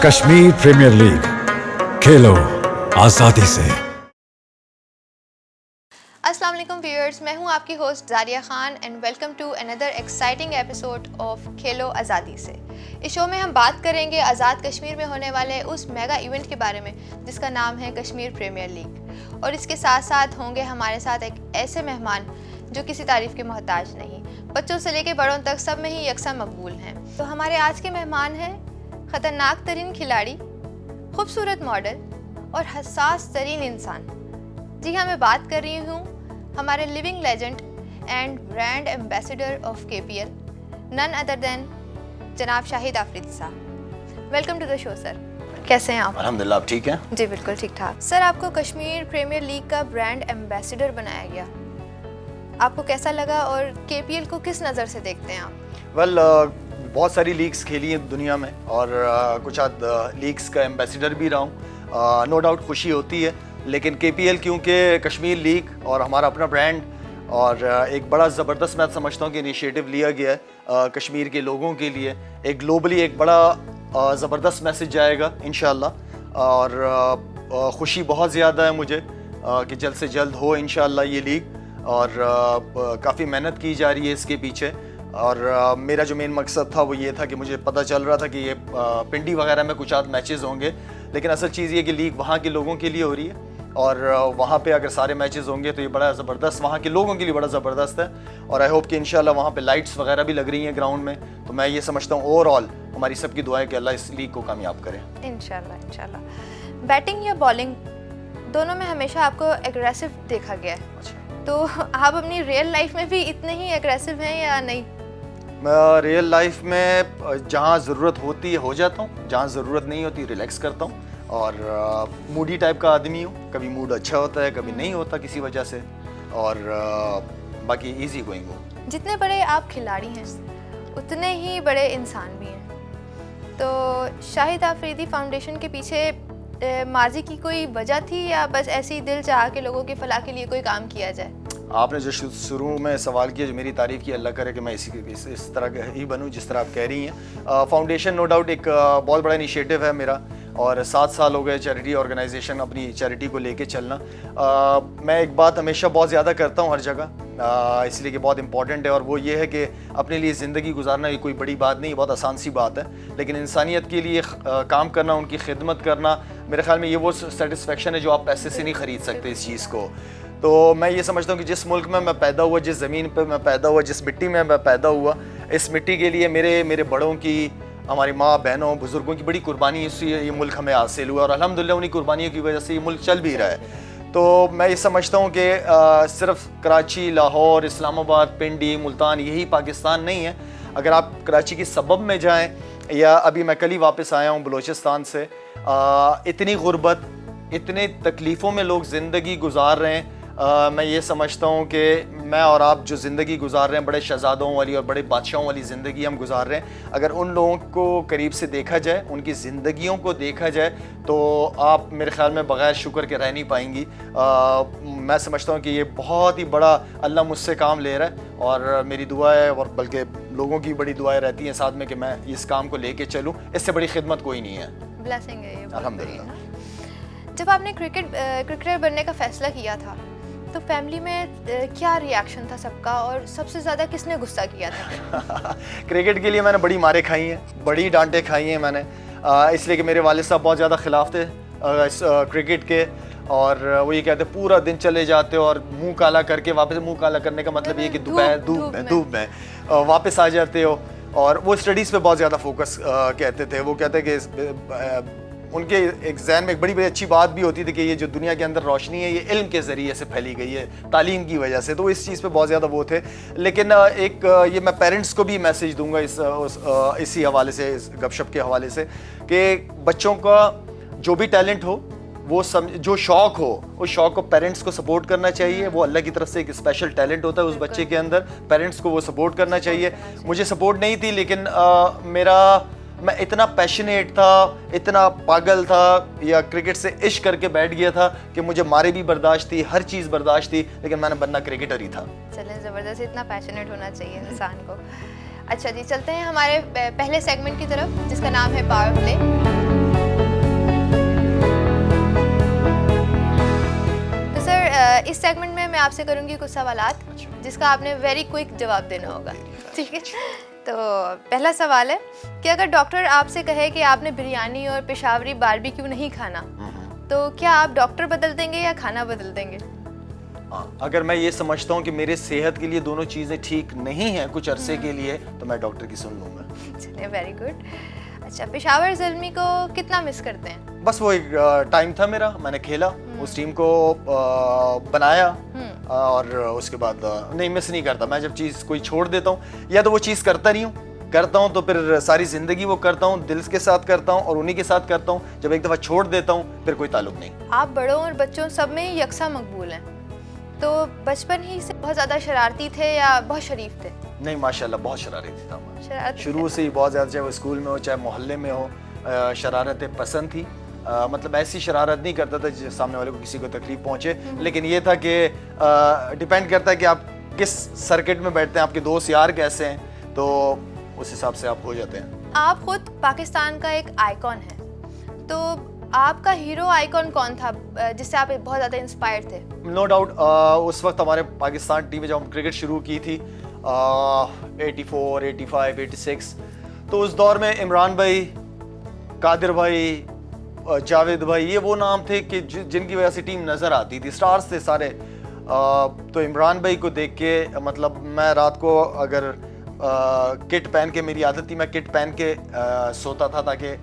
Kashmir premiere league, खेलो आजादी से। अस्सलाम वालेकुम व्यूअर्स, मैं हूं आपकी host Zaria Khan and welcome to another exciting episode of Khelo Azadi से। इस शो में हम बात करेंगे आज़ाद कश्मीर में होने वाले उस मेगा इवेंट के बारे में जिसका नाम है कश्मीर प्रीमियर लीग, और इसके साथ साथ होंगे हमारे साथ एक ऐसे मेहमान जो किसी तारीफ़ के मोहताज नहीं, बच्चों से लेकर बड़ों तक सब में ही यकसा मकबूल हैं। तो हमारे आज के मेहमान हैं ख़तरनाक तरीन खिलाड़ी, खूबसूरत मॉडल और हसास तरीन इंसान। जी हाँ, मैं बात कर रही हूँ हमारे living legend and brand ambassador of KPL, none other than जनाब Shahid Afridi sahab. Welcome to the show sir, कैसे हैं आप? अल्हम्दुलिल्लाह, आप ठीक हैं? जी बिल्कुल ठीक ठाक। सर, आपको कश्मीर प्रीमियर लीग का ब्रांड एम्बेसडर बनाया गया, आपको कैसा लगा और KPL को किस नज़र से देखते हैं आप? बहुत सारी लीग्स खेली हैं दुनिया में और कुछ लीग्स का एम्बेसडर भी रहा हूँ। नो डाउट खुशी होती है, लेकिन KPL क्योंकि कश्मीर लीग और हमारा अपना ब्रांड और एक बड़ा ज़बरदस्त, मैं समझता हूँ कि इनिशिएटिव लिया गया है कश्मीर के लोगों के लिए। एक ग्लोबली एक बड़ा ज़बरदस्त मैसेज जाएगा इंशाअल्लाह, और ख़ुशी बहुत ज़्यादा है मुझे कि जल्द से जल्द हो इंशाअल्लाह ये लीग, और काफ़ी मेहनत की जा रही है इसके पीछे। और मेरा जो मेन मकसद था वो ये था कि मुझे पता चल रहा था कि ये पिंडी वगैरह में कुछ आध मैचेस होंगे, लेकिन असल चीज़ ये कि लीग वहाँ के लोगों के लिए हो रही है, और वहाँ पे अगर सारे मैचेस होंगे तो ये बड़ा ज़बरदस्त वहाँ के लोगों के लिए बड़ा ज़बरदस्त है। और आई होप कि इंशाल्लाह वहाँ पे लाइट्स वगैरह भी लग रही हैं ग्राउंड में, तो मैं ये समझता हूँ ओवरऑल हमारी सबकी दुआ है कि अल्लाह इस लीग को कामयाब करे इंशाल्लाह। बैटिंग या बॉलिंग दोनों में हमेशा आपको एग्रेसिव देखा गया है, तो आप अपनी रियल लाइफ में भी इतने ही एग्रेसिव हैं या नहीं? मैं रियल लाइफ में जहाँ ज़रूरत होती है हो जाता हूँ, जहाँ ज़रूरत नहीं होती रिलैक्स करता हूँ, और मूडी टाइप का आदमी हूँ। कभी मूड अच्छा होता है, कभी नहीं होता किसी वजह से, और बाकी इजी गोइंग हूँ। जितने बड़े आप खिलाड़ी हैं उतने ही बड़े इंसान भी हैं, तो शाहिद आफरीदी फाउंडेशन के पीछे माजी की कोई वजह थी या बस ऐसे ही दिल चाह के लोगों की फलाह के लिए कोई काम किया जाए? आपने जो शुरू में सवाल किया, जो मेरी तारीफ़ की, अल्लाह करे कि मैं इस तरह ही बनूं जिस तरह आप कह रही हैं। फाउंडेशन नो डाउट एक बहुत बड़ा इनिशिएटिव है मेरा, और 7 साल हो गए चैरिटी ऑर्गेनाइजेशन अपनी चैरिटी को लेके चलना। मैं एक बात हमेशा बहुत ज़्यादा करता हूँ हर जगह, इसलिए कि बहुत इंपॉर्टेंट है, और वो ये है कि अपने लिए ज़िंदगी गुजारना ये कोई बड़ी बात नहीं, बहुत आसान सी बात है, लेकिन इंसानियत के लिए काम करना, उनकी खिदमत करना, मेरे ख्याल में ये वो सेटिस्फेक्शन है जो आप पैसे से नहीं ख़रीद सकते इस चीज़ को। तो मैं ये समझता हूँ कि जिस मुल्क में मैं पैदा हुआ, जिस ज़मीन पे मैं पैदा हुआ, जिस मिट्टी में मैं पैदा हुआ, इस मिट्टी के लिए मेरे बड़ों की, हमारी माँ बहनों बुज़ुर्गों की बड़ी कुर्बानी, इससे ये मुल्क हमें हासिल हुआ, और अल्हम्दुलिल्लाह उन्हीं कुर्बानियों की वजह से ये मुल्क चल भी रहा है। तो मैं ये समझता हूँ कि सिर्फ कराची, लाहौर, इस्लामाबाद, पिंडी, मुल्तान यही पाकिस्तान नहीं है। अगर आप कराची की सबब में जाएँ, या अभी मैं कल ही वापस आया हूँ बलोचिस्तान से, इतनी गुर्बत, इतने तकलीफ़ों में लोग ज़िंदगी गुजार रहे हैं। मैं ये समझता हूँ कि मैं और आप जो ज़िंदगी गुजार रहे हैं, बड़े शहज़ादों वाली और बड़े बादशाहों वाली ज़िंदगी हम गुजार रहे हैं, अगर उन लोगों को करीब से देखा जाए, उनकी ज़िंदगियों को देखा जाए, तो आप मेरे ख़्याल में बग़ैर शुक्र के रह नहीं पाएंगी। मैं समझता हूँ कि ये बहुत ही बड़ा अल्लाह मुझसे काम ले रहा है, और मेरी दुआ है, और बल्कि लोगों की बड़ी दुआएं रहती हैं साथ में कि मैं इस काम को लेके चलूँ। इससे बड़ी खिदमत कोई नहीं है। ब्लेसिंग है ये, अल्हम्दुलिल्लाह। जब आपने क्रिकेटर बनने का फ़ैसला किया था तो फैमिली में क्या रिएक्शन था सबका, और सबसे ज़्यादा किसने गुस्सा किया था? क्रिकेट के लिए मैंने बड़ी मारें खाई हैं, बड़ी डांटें खाई हैं मैंने, इसलिए कि मेरे वालिद साहब बहुत ज़्यादा ख़िलाफ़ थे इस क्रिकेट के, और वो ये कहते पूरा दिन चले जाते हो और मुंह काला करके वापस, मुंह काला करने का मतलब ये कि धूप में वापस आ जाते हो, और वो स्टडीज़ पे बहुत ज़्यादा फोकस कहते थे। वो कहते कि उनके एक ज़हन में एक बड़ी अच्छी बात भी होती थी कि ये जो दुनिया के अंदर रोशनी है, ये इल्म के ज़रिए से फैली गई है, तालीम की वजह से, तो इस चीज़ पे बहुत ज़्यादा वो थे। लेकिन एक ये मैं पेरेंट्स को भी मैसेज दूंगा इसी हवाले से, इस गपशप के हवाले से, कि बच्चों का जो भी टैलेंट हो, वो जो शौक़ हो, उस शौक़ को पेरेंट्स को सपोर्ट करना चाहिए। वो अल्लाह की तरफ से एक स्पेशल टैलेंट होता है उस बच्चे के अंदर, पेरेंट्स को वो सपोर्ट करना चाहिए। मुझे सपोर्ट नहीं थी, लेकिन मैं इतना पैशनेट था, इतना पागल था, या क्रिकेट से इश्क करके बैठ गया था कि मुझे मारे भी बर्दाश्त थी, हर चीज़ बर्दाश्त थी, लेकिन मैंने बनना क्रिकेटर ही था। चलें, ज़बरदस्त, इतना पैशनेट होना चाहिए इंसान को। अच्छा जी, चलते हैं हमारे पहले सेगमेंट की तरफ जिसका नाम है पावर प्ले। इस सेगमेंट में मैं आपसे करूंगी कुछ सवालात जिसका आपने वेरी क्विक जवाब देना होगा, ठीक है? तो पहला सवाल है कि अगर डॉक्टर आपसे कहे कि आपने बिरयानी और पेशावरी बारबेक्यू नहीं खाना, तो क्या आप डॉक्टर बदल देंगे या खाना बदल देंगे? अगर मैं ये समझता हूँ कि मेरे सेहत के लिए दोनों चीज़ें ठीक नहीं हैं कुछ अरसे के लिए, तो मैं डॉक्टर की सुन लूँगा। चलिए, वेरी गुड। अच्छा, पेशावर ज़ल्मी को कितना मिस करते हैं? बस वो एक टाइम था मेरा, मैंने खेला, उस टीम को बनाया और उसके बाद नहीं मिस नहीं करता। मैं जब चीज़ कोई छोड़ देता हूँ या तो वो चीज़ करता नहीं हूँ, करता हूँ तो फिर सारी ज़िंदगी वो करता हूँ, दिल के साथ करता हूँ और उन्हीं के साथ करता हूँ। जब एक दफ़ा छोड़ देता हूँ फिर कोई ताल्लुक नहीं। आप बड़ों और बच्चों सब में यकसा मकबूल हैं, तो बचपन ही से बहुत ज़्यादा शरारती थे या बहुत शरीफ थे? नहीं, माशाल्लाह बहुत शरारती था मैं। शरारती शुरू से ही बहुत ज़्यादा, चाहे वो स्कूल में हो चाहे मोहल्ले में हो, शरारतें पसंद थी। मतलब ऐसी शरारत नहीं करता था जिस सामने वाले को किसी को तकलीफ पहुंचे, लेकिन ये था कि डिपेंड करता है कि आप किस सर्किट में बैठते हैं, आपके दोस्त यार कैसे हैं, तो उस हिसाब से आप हो जाते हैं। आप खुद पाकिस्तान का एक आइकॉन है, तो आपका हीरो आइकॉन कौन था जिससे आप बहुत ज़्यादा इंस्पायर्ड थे? नो डाउट उस वक्त हमारे पाकिस्तान टीम में जब हम क्रिकेट शुरू की थी 84, 85, 86, तो उस दौर में इमरान भाई, कादिर भाई, जावेद भाई, ये वो नाम थे कि जिनकी वजह से टीम नज़र आती थी, स्टार्स थे सारे। तो इमरान भाई को देख के मतलब मैं रात को अगर किट पहन के, मेरी आदत थी मैं किट पहन के सोता था ताकि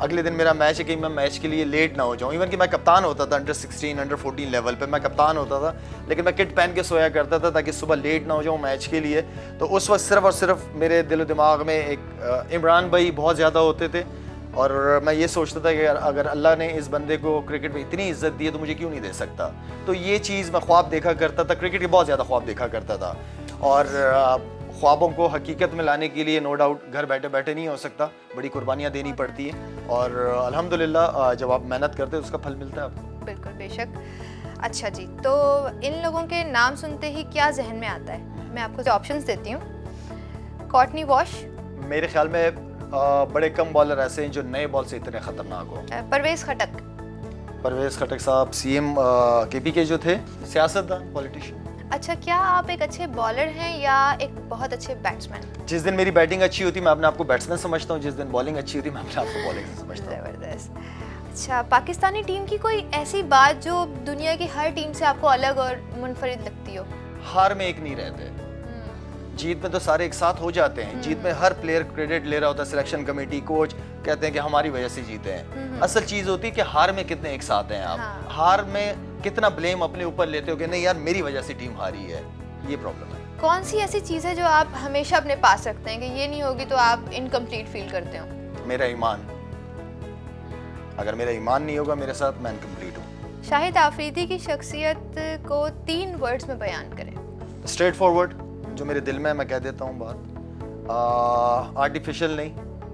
अगले दिन मेरा मैच है कि मैं मैच के लिए लेट ना हो जाऊँ। इवन कि मैं कप्तान होता था अंडर 16, अंडर 14 लेवल पे मैं कप्तान होता था, लेकिन मैं किट पहन के सोया करता था ताकि सुबह लेट ना हो जाऊँ मैच के लिए। तो उस वक्त सिर्फ और सिर्फ मेरे दिल दिमाग में एक इमरान भाई बहुत ज़्यादा होते थे और मैं ये सोचता था कि अगर अल्लाह ने इस बंदे को क्रिकेट में इतनी इज्जत दी है तो मुझे क्यों नहीं दे सकता। तो ये चीज़ मैं ख्वाब देखा करता था, क्रिकेट के बहुत ज़्यादा ख्वाब देखा करता था और ख्वाबों को हकीकत में लाने के लिए नो डाउट घर बैठे बैठे नहीं हो सकता, बड़ी कुर्बानियाँ देनी पड़ती हैं और अल्हम्दुलिल्लाह जब आप मेहनत करते हैं उसका फल मिलता है आपको। बिल्कुल, बेशक। अच्छा जी, तो इन लोगों के नाम सुनते ही क्या जहन में आता है? मैं आपको ऑप्शंस देती हूँ। कॉटनी वॉश, मेरे ख्याल में बड़े कम बॉलर ऐसे हैं जो नए बॉल से इतने ख़तरनाक हो। परवेज़ खटक। परवेज़ खटक साहब CM KP के जो थे, सियासतदान, पॉलिटिशियन। अच्छा, क्या आप एक अच्छे बॉलर हैं या एक बहुत अच्छे बैट्समैन? जिस दिन मेरी बैटिंग अच्छी होती मैं अपने आप को बैट्समैन समझता हूँ, जिस दिन बॉलिंग अच्छी होती मैं अपने आप को बॉलिंग समझता हूँ। ज़बरदस्त। अच्छा, पाकिस्तानी टीम की कोई ऐसी बात जो दुनिया की हर टीम से आपको अलग और मुनफरिद लगती हो? हार में एक नहीं रहते, जीत में तो सारे एक साथ हो जाते हैं। जीत में हर प्लेयर क्रेडिट ले रहा होता है, सिलेक्शन कमेटी, कोच कहते हैं कि हमारी वजह से जीते हैं। असल चीज़ होती है कि हार में कितने एक साथ हैं आप। हाँ। हार में कितना ब्लेम अपने ऊपर लेते हो कि नहीं यार मेरी वजह से टीम हारी है, ये प्रॉब्लम है। कौन सी ऐसी चीज़ है जो आप हमेशा अपने पास रखते हैं कि ये नहीं होगी तो आप इनकम्प्लीट फील करते हो? मेरा ईमान, अगर मेरा ईमान नहीं होगा मेरे साथ, मैं इनकम्प्लीट हूँ। शाहिद आफरीदी की शख्सियत को 3 वर्ड्स में बयान करें। स्ट्रेट फॉरवर्ड, जो मेरे दिल में मैं कह देता हूँ बात, आर्टिफिशियल नहीं,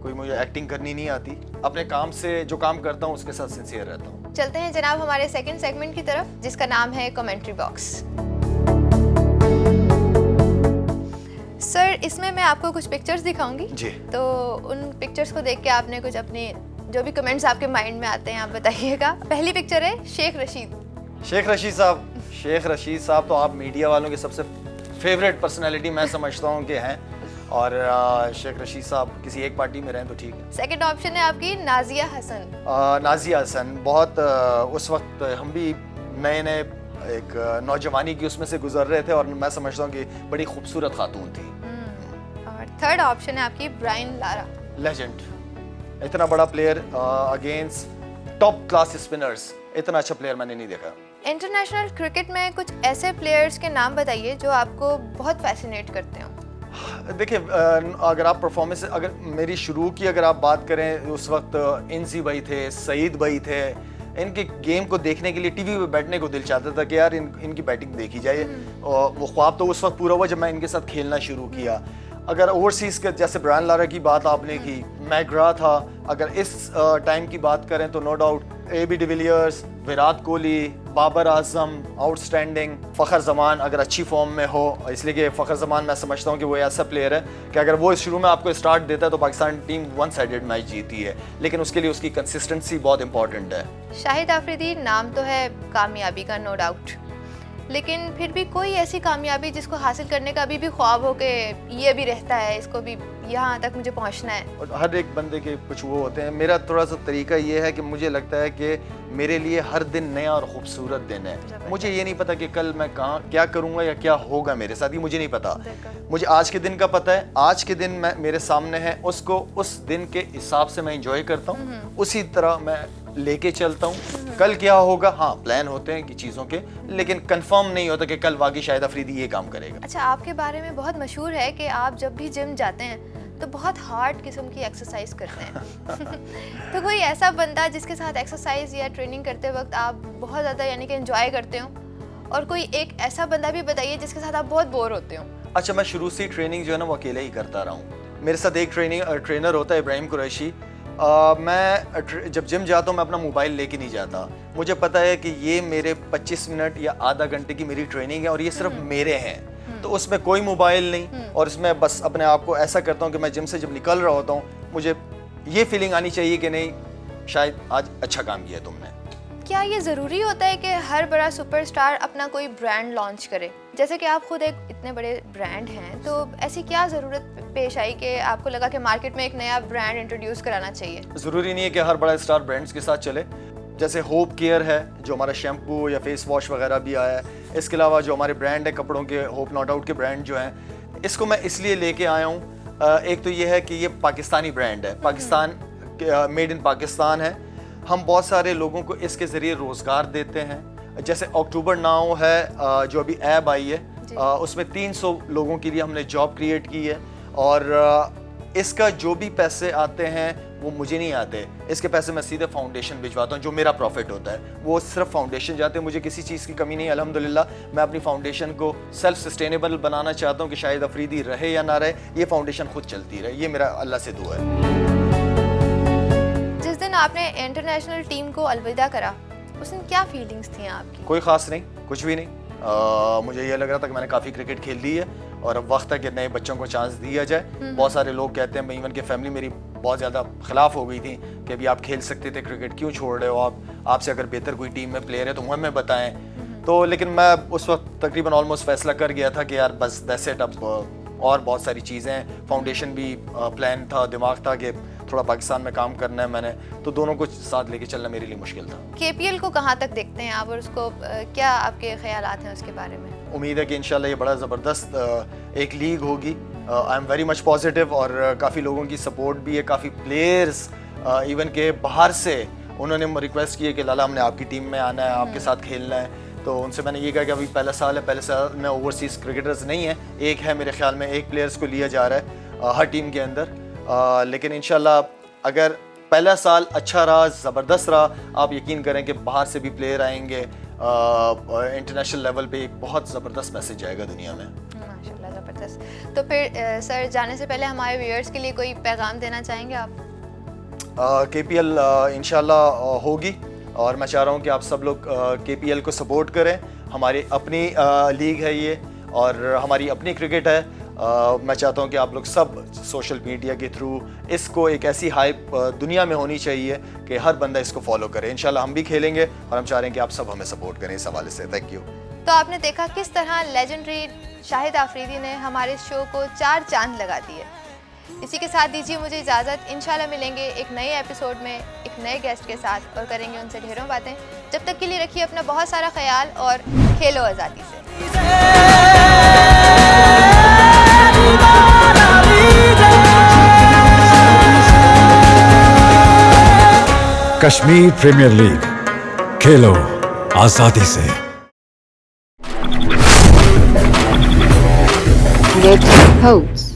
कोई मुझे एक्टिंग करनी नहीं आती, अपने काम से जो काम करता हूँ उसके साथ सिंसियर रहता हूँ। चलते हैं जनाब हमारे सेकंड सेगमेंट की तरफ जिसका नाम है कमेंट्री बॉक्स। सर, इसमें मैं आपको कुछ पिक्चर्स दिखाऊंगी जी। तो उन पिक्चर्स को देख के आपने कुछ अपने जो भी कमेंट्स आपके माइंड में आते हैं आप बताइएगा। पहली पिक्चर है शेख रशीद। शेख रशीद साहब, शेख रशीद साहब तो आप मीडिया वालों के सबसे फेवरेट पर्सनैलिटी मैं समझता हूँ कि हैं और शेख रशीद साहब किसी एक पार्टी में रहें तो ठीक है। सेकंड ऑप्शन है आपकी नाजिया हसन। नाजिया हसन बहुत उस वक्त हम भी नए नए एक नौजवानी की उसमें से गुजर रहे थे और मैं समझता हूँ कि बड़ी खूबसूरत खातून थी। और थर्ड ऑप्शन है आपकी ब्रायन लारा। लेजेंड, इतना बड़ा player against top class spinners, इतना अच्छा प्लेयर मैंने नहीं देखा। इंटरनेशनल क्रिकेट में कुछ ऐसे प्लेयर्स के नाम बताइए जो आपको बहुत फैसिनेट करते हो। देखिए अगर आप परफॉर्मेंस, अगर मेरी शुरू की अगर आप बात करें, उस वक्त इंजी भाई थे, सईद भाई थे, इनके गेम को देखने के लिए टीवी पे बैठने को दिल चाहता था कि यार इनकी बैटिंग देखी जाए। और वो ख्वाब तो उस वक्त पूरा हुआ जब मैं इनके साथ खेलना शुरू किया। अगर ओवरसीज़ के जैसे ब्रायन लारा की बात आपने की, मैग्रा था, अगर इस टाइम की बात करें तो no doubt AB de Villiers, Virat Kohli, Babar Azam outstanding, Fakhar Zaman अगर अच्छी फॉर्म में हो, इसलिए कि फ़खर जमान मैं समझता हूँ कि वो ऐसा प्लेयर है कि अगर वो शुरू में आपको स्टार्ट देता है तो पाकिस्तान टीम 1 साइडेड मैच जीती है, लेकिन उसके लिए उसकी कंसिस्टेंसी बहुत इंपॉर्टेंट है। शाहिद आफरीदी नाम तो है कामयाबी का, नो डाउट, लेकिन फिर भी कोई ऐसी कामयाबी जिसको हासिल करने का अभी भी ख्वाब हो कि ये भी रहता है, इसको भी यहाँ तक मुझे पहुँचना है? और हर एक बंदे के कुछ वो होते हैं। मेरा थोड़ा सा तरीका ये है कि मुझे लगता है कि मेरे लिए हर दिन नया और ख़ूबसूरत दिन है। मुझे ये नहीं पता कि कल मैं कहाँ क्या करूँगा या क्या होगा मेरे साथ, ये मुझे नहीं पता। मुझे आज के दिन का पता है, आज के दिन मैं मेरे सामने है, उसको उस दिन के हिसाब से मैं इंजॉय करता हूँ, उसी तरह मैं लेके चलता हूँ। कल क्या होगा, हाँ प्लान होते हैं कि चीज़ों के, लेकिन कंफर्म नहीं होता कि कल वाकई शाहिद अफरीदी ये काम करेगा। अच्छा, आपके बारे में बहुत मशहूर है कि आप जब भी जिम जाते हैं तो बहुत हार्ड किस्म की एक्सरसाइज करते हैं। तो कोई ऐसा बंदा जिसके साथ एक्सरसाइज या ट्रेनिंग करते वक्त आप बहुत ज़्यादा यानी कि एंजॉय करते हो, और कोई एक ऐसा बंदा भी बताइए जिसके साथ आप बहुत बोर होते हो? अच्छा, मैं शुरू से ट्रेनिंग जो है ना वो अकेले ही करता रहा हूँ। मेरे साथ एक ट्रेनर होता है इब्राहिम कुरैशी। मैं जब जिम जाता हूँ मैं अपना मोबाइल लेके नहीं जाता। मुझे पता है कि ये मेरे 25 मिनट या आधा घंटे की मेरी ट्रेनिंग है और ये सिर्फ मेरे हैं, तो उसमें कोई मोबाइल नहीं, और इसमें बस अपने आप को ऐसा करता हूँ कि मैं जिम से जब निकल रहा होता हूँ मुझे ये फीलिंग आनी चाहिए कि नहीं शायद आज अच्छा काम किया तुमने। क्या ये ज़रूरी होता है कि हर बड़ा सुपरस्टार अपना कोई ब्रांड लॉन्च करे? जैसे कि आप खुद एक इतने बड़े ब्रांड हैं, तो ऐसी क्या ज़रूरत पेश आई कि आपको लगा कि मार्केट में एक नया ब्रांड इंट्रोड्यूस कराना चाहिए? ज़रूरी नहीं है कि हर बड़ा स्टार ब्रांड्स के साथ चले। जैसे होप केयर है जो हमारा शैम्पू या फेस वॉश वगैरह भी आया है, इसके अलावा जो हमारे ब्रांड है कपड़ों के, होप नॉट आउट के ब्रांड जो हैं, इसको मैं इसलिए लेके आया हूँ। एक तो ये है कि ये पाकिस्तानी ब्रांड है, पाकिस्तान मेड इन पाकिस्तान है। हम बहुत सारे लोगों को इसके ज़रिए रोज़गार देते हैं। जैसे अक्टूबर नाउ है जो अभी ऐप आई है, उसमें 300 लोगों के लिए हमने जॉब क्रिएट की है, और इसका जो भी पैसे आते हैं वो मुझे नहीं आते, इसके पैसे मैं सीधे फाउंडेशन भिजवाता हूँ। जो मेरा प्रॉफिट होता है वो सिर्फ फाउंडेशन जाते हैं। मुझे किसी चीज़ की कमी नहीं है अल्हम्दुलिल्लाह। मैं अपनी फाउंडेशन को सेल्फ सस्टेनेबल बनाना चाहता हूँ कि शाहिद अफरीदी रहे या ना रहे, ये फाउंडेशन खुद चलती रहे। ये मेरा अल्लाह से दुआ है। जिस दिन आपने इंटरनेशनल टीम को अलविदा करा, उस दिन क्या फीलिंग्स थी आपकी? कोई ख़ास नहीं, कुछ भी नहीं। मुझे ये लग रहा था कि मैंने काफ़ी क्रिकेट खेल ली है और अब वक्त है कि नए बच्चों को चांस दिया जाए। बहुत सारे लोग कहते हैं, इवन के फैमिली मेरी बहुत ज़्यादा ख़िलाफ़ हो गई थी कि अभी आप खेल सकते थे, क्रिकेट क्यों छोड़ रहे हो आप, आपसे अगर बेहतर कोई टीम में प्लेयर है तो हमें बताएं। तो लेकिन मैं उस वक्त तकरीबन ऑलमोस्ट फैसला कर गया था कि यार बस दैट्स इट। अब और बहुत सारी चीज़ें, फाउंडेशन भी प्लान था, दिमाग था कि थोड़ा पाकिस्तान में काम करना है मैंने, तो दोनों को साथ लेके चलना मेरे लिए मुश्किल था। केपीएल को कहाँ तक देखते हैं आप, और उसको क्या आपके ख्यालात हैं उसके बारे में? उम्मीद है कि इंशाल्लाह ये बड़ा ज़बरदस्त एक लीग होगी। I am very much positive, और काफ़ी लोगों की सपोर्ट भी है। काफ़ी प्लेयर्स इवन के बाहर से उन्होंने रिक्वेस्ट की है कि लाला हमने आपकी टीम में आना है, आपके साथ खेलना है। तो उनसे मैंने ये कहा कि अभी पहला साल है, पहले साल में ओवरसीज़ क्रिकेटर्स नहीं है, एक है मेरे ख्याल में, एक प्लेयर्स को लिया जा रहा है हर टीम के अंदर। लेकिन इंशाल्लाह अगर पहला साल अच्छा रहा, ज़बरदस्त रहा, आप यकीन करें कि बाहर से भी प्लेयर आएंगे, इंटरनेशनल लेवल पे एक बहुत ज़बरदस्त मैसेज जाएगा दुनिया में। माशाल्लाह, ज़बरदस्त। तो फिर सर जाने से पहले हमारे व्यूअर्स के लिए कोई पैगाम देना चाहेंगे आप? केपीएल इंशाल्लाह होगी, और मैं चाह रहा हूँ कि आप सब लोग केपीएल को सपोर्ट करें। हमारी अपनी लीग है ये, और हमारी अपनी क्रिकेट है। मैं चाहता हूँ कि आप लोग सब सोशल मीडिया के थ्रू इसको एक ऐसी हाइप दुनिया में होनी चाहिए कि हर बंदा इसको फॉलो करे। इंशाल्लाह हम भी खेलेंगे, और हम चाह रहे हैं कि आप सब हमें सपोर्ट करें इस हवाले से। Thank you. तो आपने देखा किस तरह लेजेंडरी शाहिद आफरीदी ने हमारे शो को 4 चांद लगा दिए। इसी के साथ दीजिए मुझे इजाज़त। इंशाल्लाह मिलेंगे एक नए एपिसोड में एक नए गेस्ट के साथ, और करेंगे उनसे ढेरों बातें। जब तक के लिए रखिए अपना बहुत सारा ख्याल, और खेलो आज़ादी से। कश्मीर प्रीमियर लीग, खेलो आजादी से। With hopes.